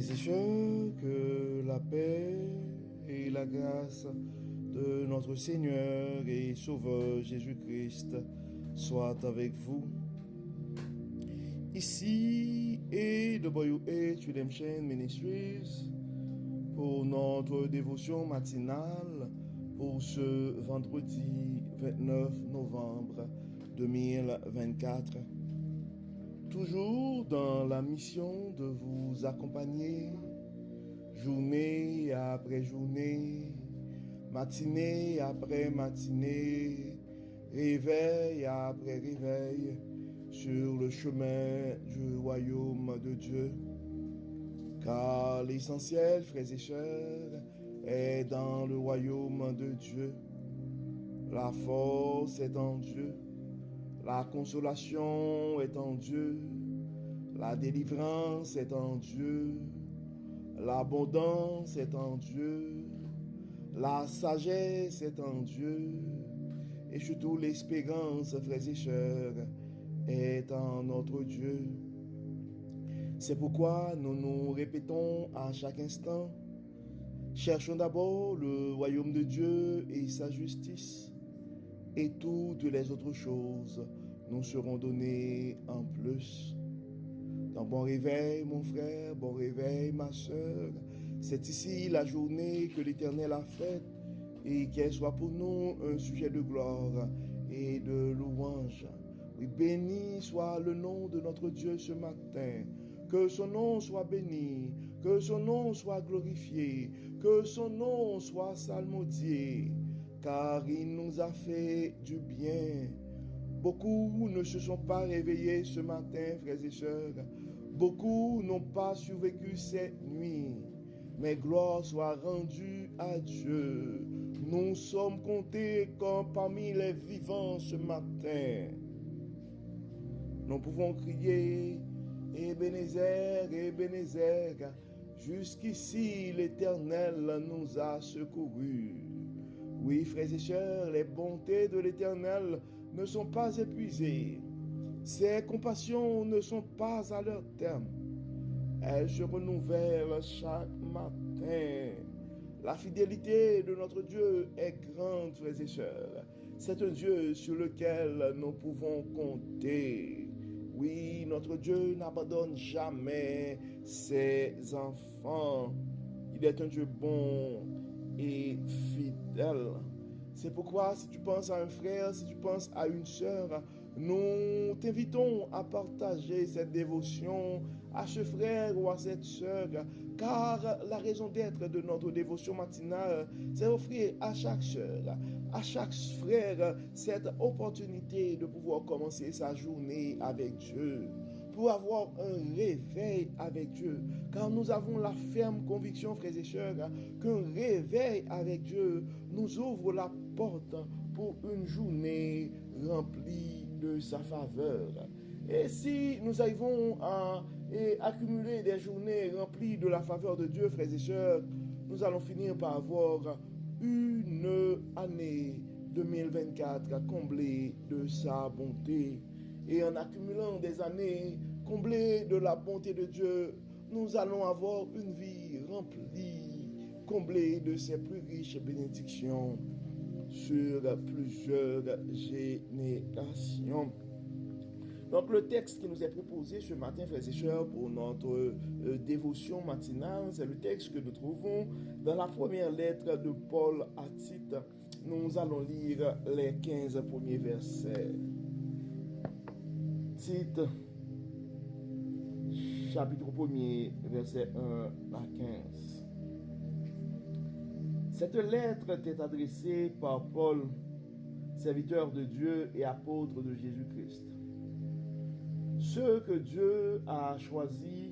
Frères et sœurs, que la paix et la grâce de notre Seigneur et Sauveur Jésus-Christ soient avec vous. Ici est WH Redemption Ministries pour notre dévotion matinale pour ce vendredi 29 novembre 2024. Toujours dans la mission de vous accompagner, journée après journée, matinée après matinée, réveil après réveil, sur le chemin du royaume de Dieu. Car l'essentiel, frères et sœurs, est dans le royaume de Dieu. La force est en Dieu. La consolation est en Dieu, la délivrance est en Dieu, l'abondance est en Dieu, la sagesse est en Dieu, et surtout l'espérance, frères et sœurs, est en notre Dieu. C'est pourquoi nous nous répétons à chaque instant, cherchons d'abord le royaume de Dieu et sa justice, et toutes les autres choses nous seront données en plus. Donc bon réveil mon frère, bon réveil ma sœur. C'est ici la journée que l'Éternel a faite et qu'elle soit pour nous un sujet de gloire et de louange. Oui, béni soit le nom de notre Dieu ce matin. Que son nom soit béni, que son nom soit glorifié, que son nom soit salmodié. Car il nous a fait du bien. Beaucoup ne se sont pas réveillés ce matin, frères et sœurs. Beaucoup n'ont pas survécu cette nuit. Mais gloire soit rendue à Dieu. Nous sommes comptés comme parmi les vivants ce matin. Nous pouvons crier, Ebenezer, Ebenezer. Jusqu'ici l'Éternel nous a secourus. Oui, frères et sœurs, les bontés de l'Éternel ne sont pas épuisées. Ses compassions ne sont pas à leur terme. Elles se renouvellent chaque matin. La fidélité de notre Dieu est grande, frères et sœurs. C'est un Dieu sur lequel nous pouvons compter. Oui, notre Dieu n'abandonne jamais ses enfants. Il est un Dieu bon et fidèle. C'est pourquoi si tu penses à un frère, si tu penses à une sœur, nous t'invitons à partager cette dévotion à ce frère ou à cette sœur, car la raison d'être de notre dévotion matinale, c'est offrir à chaque sœur, à chaque frère, cette opportunité de pouvoir commencer sa journée avec Dieu, pour avoir un réveil avec Dieu. Car nous avons la ferme conviction, frères et sœurs, qu'un réveil avec Dieu nous ouvre la porte pour une journée remplie de sa faveur. Et si nous arrivons à accumuler des journées remplies de la faveur de Dieu, frères et sœurs, nous allons finir par avoir une année 2024 comblée de sa bonté. Et en accumulant des années comblées de la bonté de Dieu, nous allons avoir une vie remplie, comblée de ses plus riches bénédictions sur plusieurs générations. Donc le texte qui nous est proposé ce matin, frères et sœurs, pour notre dévotion matinale, c'est le texte que nous trouvons dans la première lettre de Paul à Tite. Nous allons lire les 15 premiers versets. Tite, chapitre 1er, verset 1 à 15. Cette lettre est adressée par Paul, serviteur de Dieu et apôtre de Jésus-Christ. Ceux que Dieu a choisis,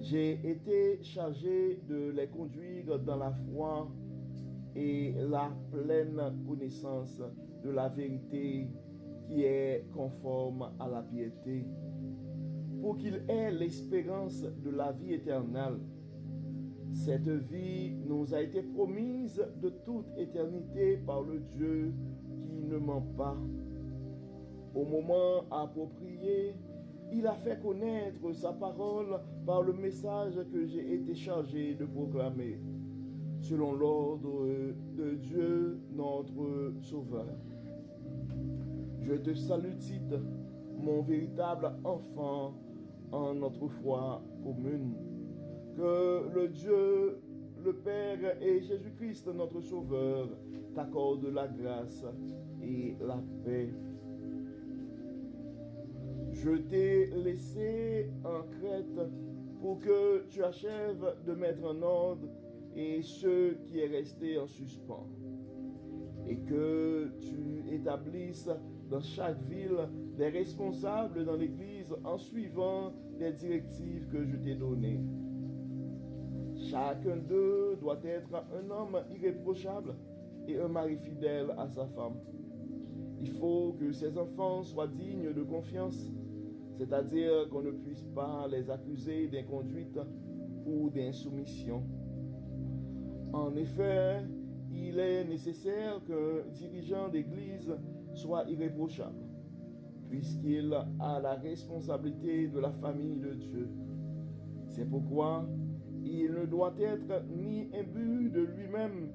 j'ai été chargé de les conduire dans la foi et la pleine connaissance de la vérité qui est conforme à la piété, pour qu'ils aient l'espérance de la vie éternelle. Cette vie nous a été promise de toute éternité par le Dieu qui ne ment pas. Au moment approprié, il a fait connaître sa parole par le message que j'ai été chargé de proclamer, selon l'ordre de Dieu, notre Sauveur. Je te salue, Tite, mon véritable enfant en notre foi commune. Que le Dieu, le Père et Jésus-Christ, notre Sauveur, t'accordent la grâce et la paix. Je t'ai laissé en Crète pour que tu achèves de mettre en ordre et ce qui est resté en suspens, et que tu établisses dans chaque ville des responsables dans l'Église en suivant les directives que je t'ai données. Chacun d'eux doit être un homme irréprochable et un mari fidèle à sa femme. Il faut que ses enfants soient dignes de confiance, c'est-à-dire qu'on ne puisse pas les accuser d'inconduite ou d'insoumission. En effet, il est nécessaire qu'un dirigeant d'église soit irréprochable, puisqu'il a la responsabilité de la famille de Dieu. C'est pourquoi il ne doit être ni imbu de lui-même,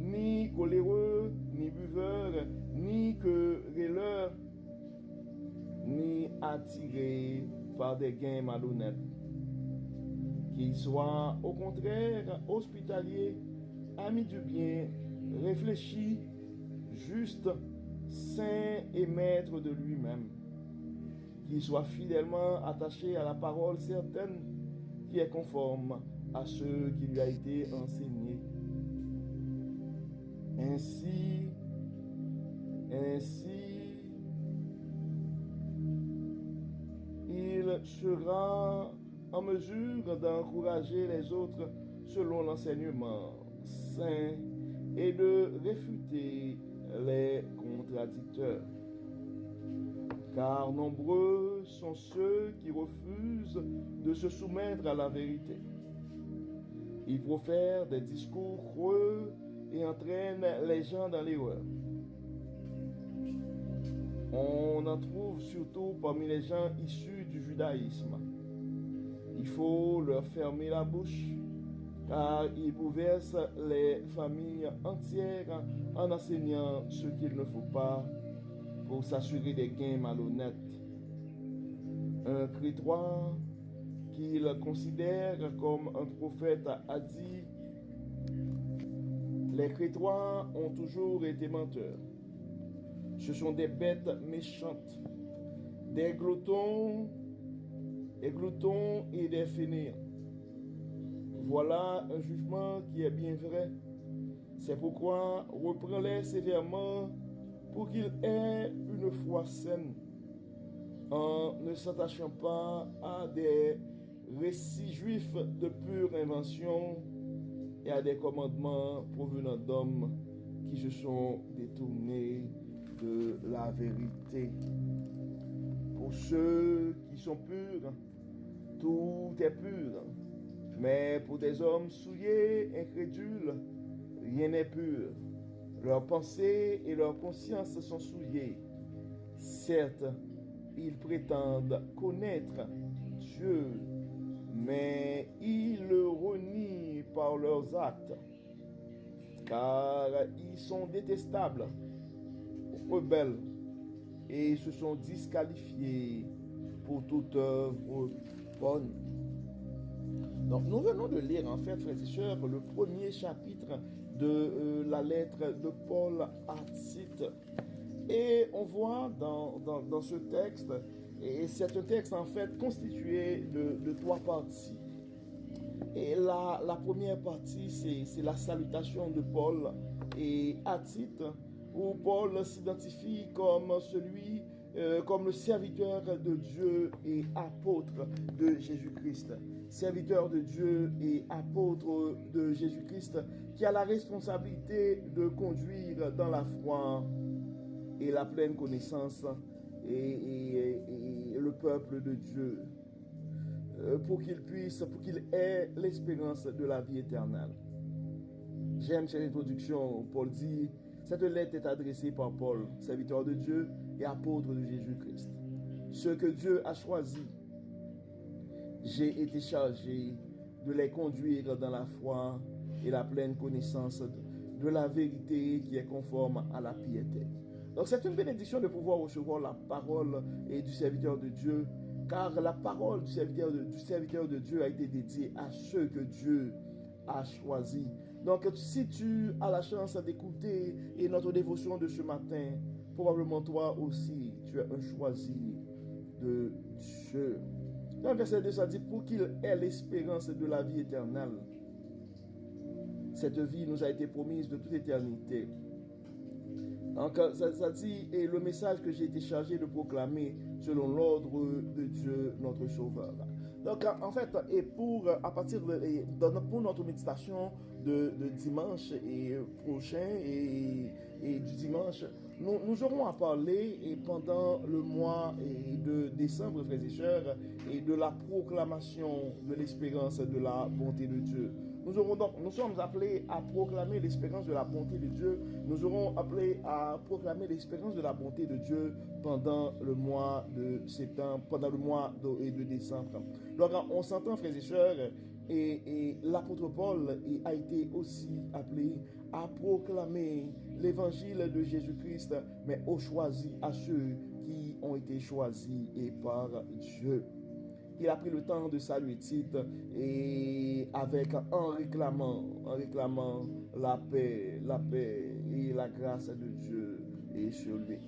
ni coléreux, ni buveur, ni querelleur, ni attiré par des gains malhonnêtes. Qu'il soit au contraire hospitalier, ami du bien, réfléchi, juste, saint et maître de lui-même. Qu'il soit fidèlement attaché à la parole certaine qui est conforme à ce qui lui a été enseigné. Ainsi, il sera en mesure d'encourager les autres selon l'enseignement saint et de réfuter les contradicteurs. Car nombreux sont ceux qui refusent de se soumettre à la vérité. Ils profèrent des discours creux et entraînent les gens dans l'erreur. On en trouve surtout parmi les gens issus du judaïsme. Il faut leur fermer la bouche, car ils bouleversent les familles entières en enseignant ce qu'il ne faut pas pour s'assurer des gains malhonnêtes. Un crétois qu'il considère comme un prophète a dit: les crétois ont toujours été menteurs. Ce sont des bêtes méchantes, des gloutons et des fainéants. Voilà un jugement qui est bien vrai. C'est pourquoi reprends-les sévèrement pour qu'ils aient une foi saine, en ne s'attachant pas à des récits juifs de pure invention et à des commandements provenant d'hommes qui se sont détournés de la vérité. Pour ceux qui sont purs, tout est pur, mais pour des hommes souillés, incrédules, rien n'est pur. Leurs pensées et leurs consciences sont souillées. Certes, ils prétendent connaître Dieu, mais ils le renient par leurs actes, car ils sont détestables, rebelles, et se sont disqualifiés pour toute œuvre bonne. Donc nous venons de lire en fait, frères et sœurs, le premier chapitre de la lettre de Paul à Tite. Et on voit dans ce texte, et c'est un texte en fait constitué de trois parties. Et la première partie, c'est la salutation de Paul et à Tite, où Paul s'identifie comme comme le serviteur de Dieu et apôtre de Jésus-Christ. Serviteur de Dieu et apôtre de Jésus-Christ, qui a la responsabilité de conduire dans la foi et la pleine connaissance et le peuple de Dieu, pour qu'il ait l'espérance de la vie éternelle. J'aime cette introduction où Paul dit: cette lettre est adressée par Paul, serviteur de Dieu et apôtre de Jésus-Christ. Ceux que Dieu a choisis j'ai été chargé de les conduire dans la foi et la pleine connaissance de la vérité qui est conforme à la piété. Donc c'est une bénédiction de pouvoir recevoir la parole du serviteur de Dieu, car la parole du serviteur de Dieu a été dédiée à ceux que Dieu a choisis. Donc si tu as la chance d'écouter notre dévotion de ce matin, probablement toi aussi tu es un choisi de Dieu. Dans le verset 2, ça dit, pour qu'il ait l'espérance de la vie éternelle. Cette vie nous a été promise de toute éternité. Donc, ça dit, et le message que j'ai été chargé de proclamer selon l'ordre de Dieu, notre Sauveur. Donc, en fait, et pour notre méditation de dimanche prochain et du dimanche, nous aurons à parler pendant le mois de décembre, frères et sœurs, et de la proclamation de l'espérance de la bonté de Dieu. Nous sommes appelés à proclamer l'espérance de la bonté de Dieu. Nous serons appelés à proclamer l'espérance de la bonté de Dieu pendant le mois de septembre, pendant le mois de décembre. Donc, on s'entend, frères et sœurs, et l'apôtre Paul a été aussi appelé à proclamer l'évangile de Jésus-Christ, mais aux choisis, à ceux qui ont été choisis par Dieu. Il a pris le temps de saluer Tite et en réclamant la paix et la grâce de Dieu et sur lui.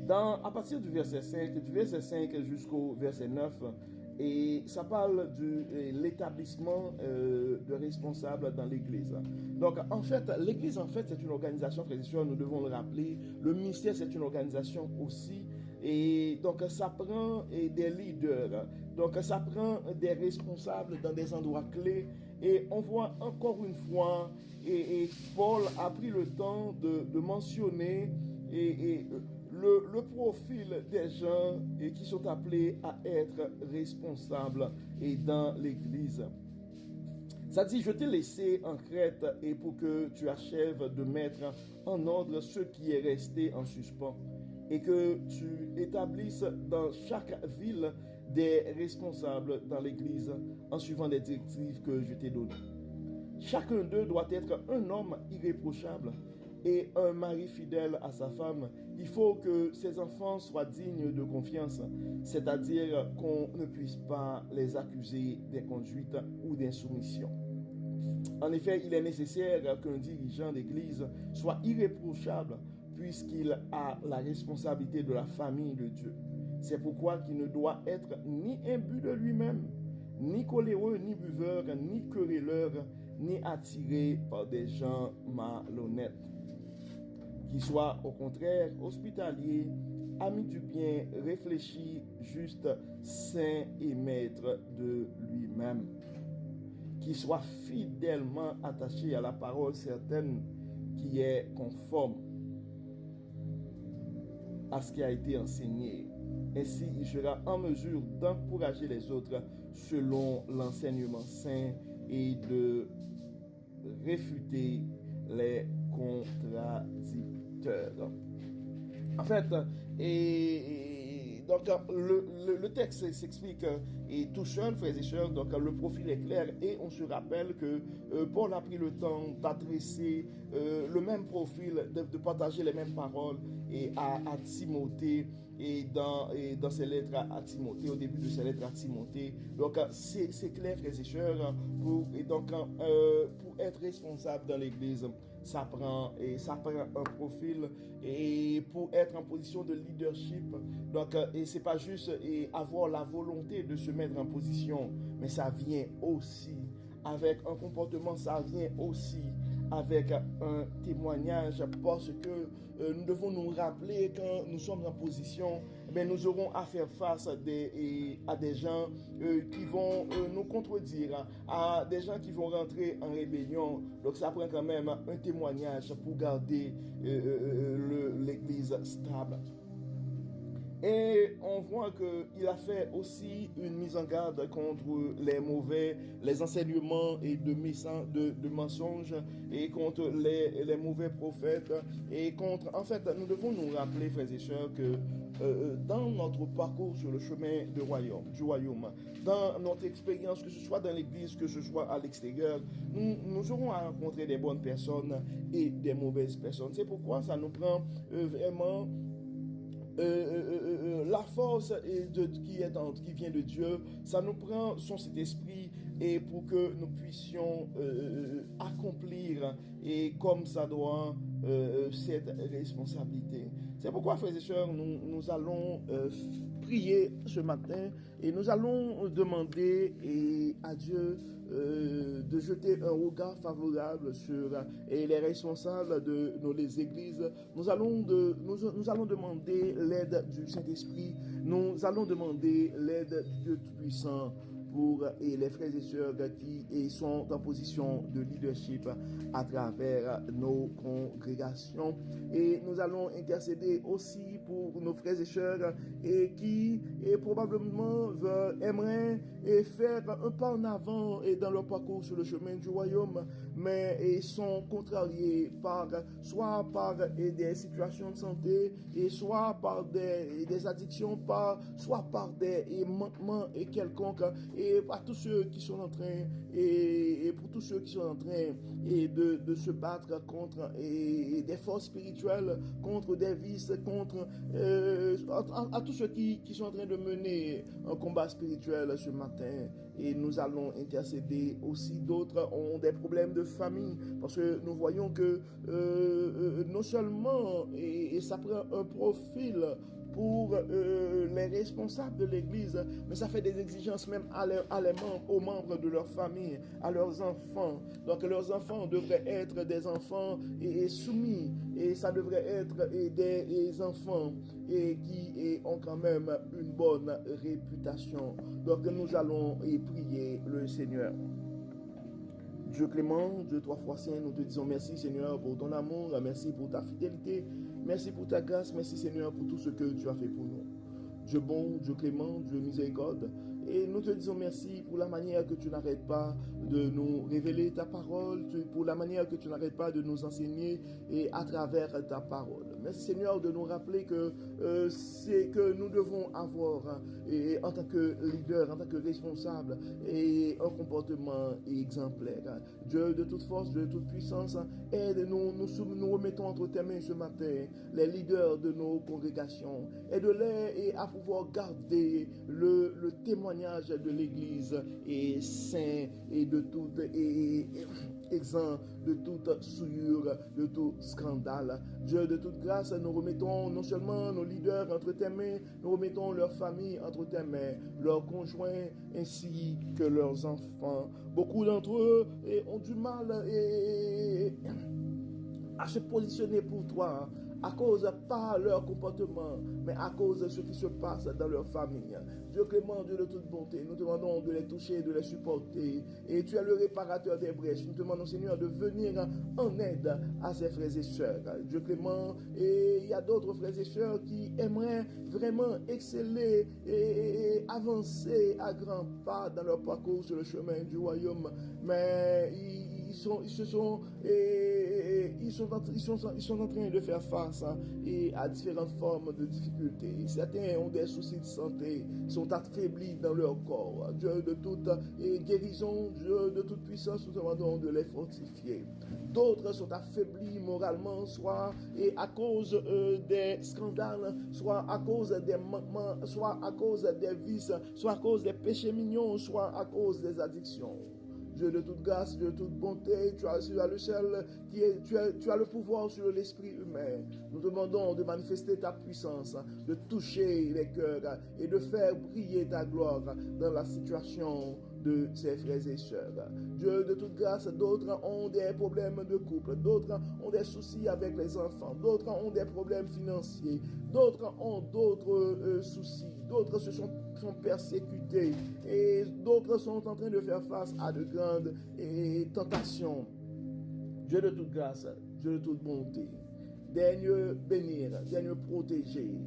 À partir du verset 5 jusqu'au verset 9, et ça parle de l'établissement de responsables dans l'Église. Donc, en fait, l'Église, c'est une organisation, frères et sœurs, nous devons le rappeler. Le ministère, c'est une organisation aussi. Et donc, ça prend des leaders. Donc, ça prend des responsables dans des endroits clés. Et on voit encore une fois, et Paul a pris le temps de mentionner le profil des gens qui sont appelés à être responsables dans l'Église. Ça dit, je t'ai laissé en Crète et pour que tu achèves de mettre en ordre ce qui est resté en suspens et que tu établisses dans chaque ville des responsables dans l'Église en suivant les directives que je t'ai données. Chacun d'eux doit être un homme irréprochable et un mari fidèle à sa femme. Il faut que ses enfants soient dignes de confiance, c'est-à-dire qu'on ne puisse pas les accuser d'inconduite ou d'insoumission. En effet, il est nécessaire qu'un dirigeant d'église soit irréprochable puisqu'il a la responsabilité de la famille de Dieu. C'est pourquoi qu'il ne doit être ni imbu de lui-même, ni coléreux, ni buveur, ni querelleur, ni attiré par des gens malhonnêtes. Qu'il soit au contraire hospitalier, ami du bien, réfléchi, juste, saint et maître de lui-même. Qu'il soit fidèlement attaché à la parole certaine qui est conforme à ce qui a été enseigné. Ainsi, il sera en mesure d'encourager les autres selon l'enseignement saint et de réfuter les contradicteurs. En fait, donc le texte s'explique et tout seul, frères et sœurs, donc le profil est clair et on se rappelle que Paul a pris le temps d'adresser le même profil, de partager les mêmes paroles à Timothée et dans ses lettres à Timothée, au début de ses lettres à Timothée. Donc c'est clair, frères et sœurs, pour être responsable dans l'Église, ça prend un profil et pour être en position de leadership. Donc, et c'est pas juste avoir la volonté de se mettre en position, mais ça vient aussi avec un comportement, ça vient aussi avec un témoignage, parce que nous devons nous rappeler quand nous sommes en position, nous aurons à faire face à des gens qui vont nous contredire, à des gens qui vont rentrer en rébellion. Donc ça prend quand même un témoignage pour garder l'Église stable. Et on voit qu'il a fait aussi une mise en garde contre les enseignements et de mensonges et contre les mauvais prophètes et contre, en fait, nous devons nous rappeler, frères et sœurs, que dans notre parcours sur le chemin du royaume, dans notre expérience, que ce soit dans l'église, que ce soit à l'extérieur, nous aurons à rencontrer des bonnes personnes et des mauvaises personnes. C'est pourquoi ça nous prend vraiment la force qui vient de Dieu, ça nous prend son Saint-Esprit et pour que nous puissions accomplir et comme ça doit cette responsabilité. C'est pourquoi, frères et sœurs, nous allons prier ce matin et nous allons demander à Dieu de jeter un regard favorable sur les responsables de nos églises. Nous allons demander l'aide du Saint-Esprit. Nous allons demander l'aide du Dieu Tout-Puissant pour les frères et sœurs qui sont en position de leadership à travers nos congrégations. Et nous allons intercéder aussi pour nos frères et sœurs qui probablement aimeraient faire un pas en avant dans leur parcours sur le chemin du royaume, mais sont contrariés soit par des situations de santé, et soit par des addictions, soit par des manquements quelconques. Et à tous ceux qui sont en train, et pour tous ceux qui sont en train de se battre contre des forces spirituelles, contre des vices, contre à tous ceux qui sont en train de mener un combat spirituel ce matin. Et nous allons intercéder aussi. D'autres ont des problèmes de famille, parce que nous voyons que non seulement et ça prend un profil pour les responsables de l'Église, mais ça fait des exigences même aux membres de leur famille, à leurs enfants. Donc leurs enfants devraient être des enfants soumis, et ça devrait être des enfants qui ont quand même une bonne réputation. Donc nous allons prier le Seigneur. Dieu clément, Dieu trois fois saint, nous te disons merci Seigneur pour ton amour, merci pour ta fidélité, merci pour ta grâce, merci Seigneur pour tout ce que tu as fait pour nous. Dieu bon, Dieu clément, Dieu miséricorde, et nous te disons merci pour la manière que tu n'arrêtes pas de nous révéler ta parole, pour la manière que tu n'arrêtes pas de nous enseigner et à travers ta parole. Merci Seigneur de nous rappeler que c'est que nous devons avoir en tant que leader, en tant que responsable, et un comportement exemplaire. Dieu de toute force, Dieu de toute puissance, aide-nous, nous remettons entre tes mains ce matin les leaders de nos congrégations, aide-les à pouvoir garder le témoignage de l'Église et saint et de tout exempt de toute souillure, de tout scandale. Dieu de toute grâce, nous remettons non seulement nos leaders entre tes mains, nous remettons leurs familles entre tes mains, leurs conjoints ainsi que leurs enfants. Beaucoup d'entre eux ont du mal à se positionner pour toi, à cause pas leur comportement, mais à cause de ce qui se passe dans leur famille. Dieu clément, Dieu de toute bonté, nous te demandons de les toucher, de les supporter, et tu es le réparateur des brèches. Nous te demandons, Seigneur, de venir en aide à ses frères et sœurs. Dieu clément, et il y a d'autres frères et sœurs qui aimeraient vraiment exceller et avancer à grands pas dans leur parcours sur le chemin du royaume, mais ils sont en train de faire face à différentes formes de difficultés. Certains ont des soucis de santé, sont affaiblis dans leur corps. Dieu de toute guérison, Dieu de toute puissance, nous demandons de les fortifier. D'autres sont affaiblis moralement, soit à cause des scandales, soit à cause des manquements, soit à cause des vices, soit à cause des péchés mignons, soit à cause des addictions. Dieu de toute grâce, Dieu de toute bonté, tu as le seul tu as le pouvoir sur l'esprit humain. Nous te demandons de manifester ta puissance, de toucher les cœurs et de faire briller ta gloire dans la situation de ses frères et sœurs. Dieu de toute grâce, d'autres ont des problèmes de couple, d'autres ont des soucis avec les enfants, d'autres ont des problèmes financiers, d'autres ont d'autres soucis, d'autres sont persécutés et d'autres sont en train de faire face à de grandes tentations. Dieu de toute grâce, Dieu de toute bonté, daigne bénir, daigne protéger.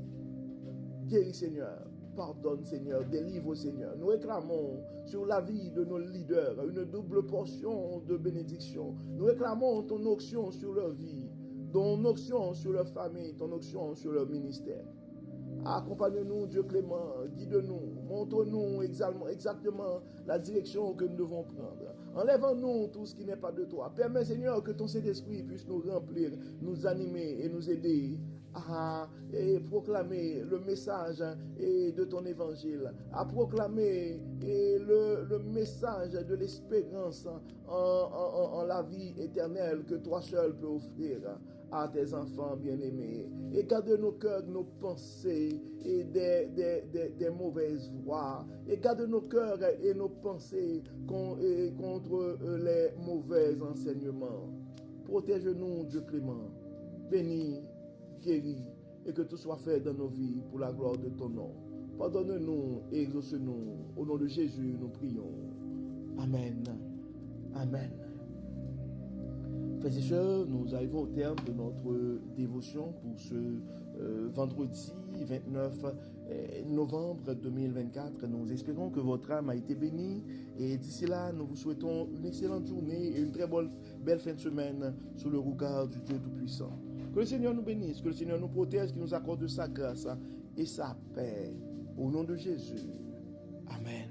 Guéris, Seigneur. Pardonne, Seigneur. Délivre, Seigneur. Nous réclamons sur la vie de nos leaders une double portion de bénédiction. Nous réclamons ton onction sur leur vie, ton onction sur leur famille, ton onction sur leur ministère. Accompagne-nous, Dieu clément, guide-nous, montre-nous exactement la direction que nous devons prendre. Enlève-nous tout ce qui n'est pas de toi. Permets, Seigneur, que ton Saint-Esprit puisse nous remplir, nous animer et nous aider à proclamer le message de ton évangile, à proclamer le message de l'espérance en la vie éternelle que toi seul peux offrir à tes enfants bien-aimés. Et garde nos cœurs, nos pensées et des mauvaises voies. Et garde nos cœurs et nos pensées contre les mauvais enseignements. Protège-nous, Dieu clément. Bénis, guéris, et que tout soit fait dans nos vies pour la gloire de ton nom. Pardonne-nous et exauce-nous. Au nom de Jésus, nous prions. Amen. Amen. Frères et sœurs, nous arrivons au terme de notre dévotion pour ce vendredi 29 novembre 2024. Nous espérons que votre âme a été bénie et d'ici là, nous vous souhaitons une excellente journée et une très belle fin de semaine sous le regard du Dieu Tout-Puissant. Que le Seigneur nous bénisse, que le Seigneur nous protège, qu'il nous accorde sa grâce et sa paix. Au nom de Jésus. Amen.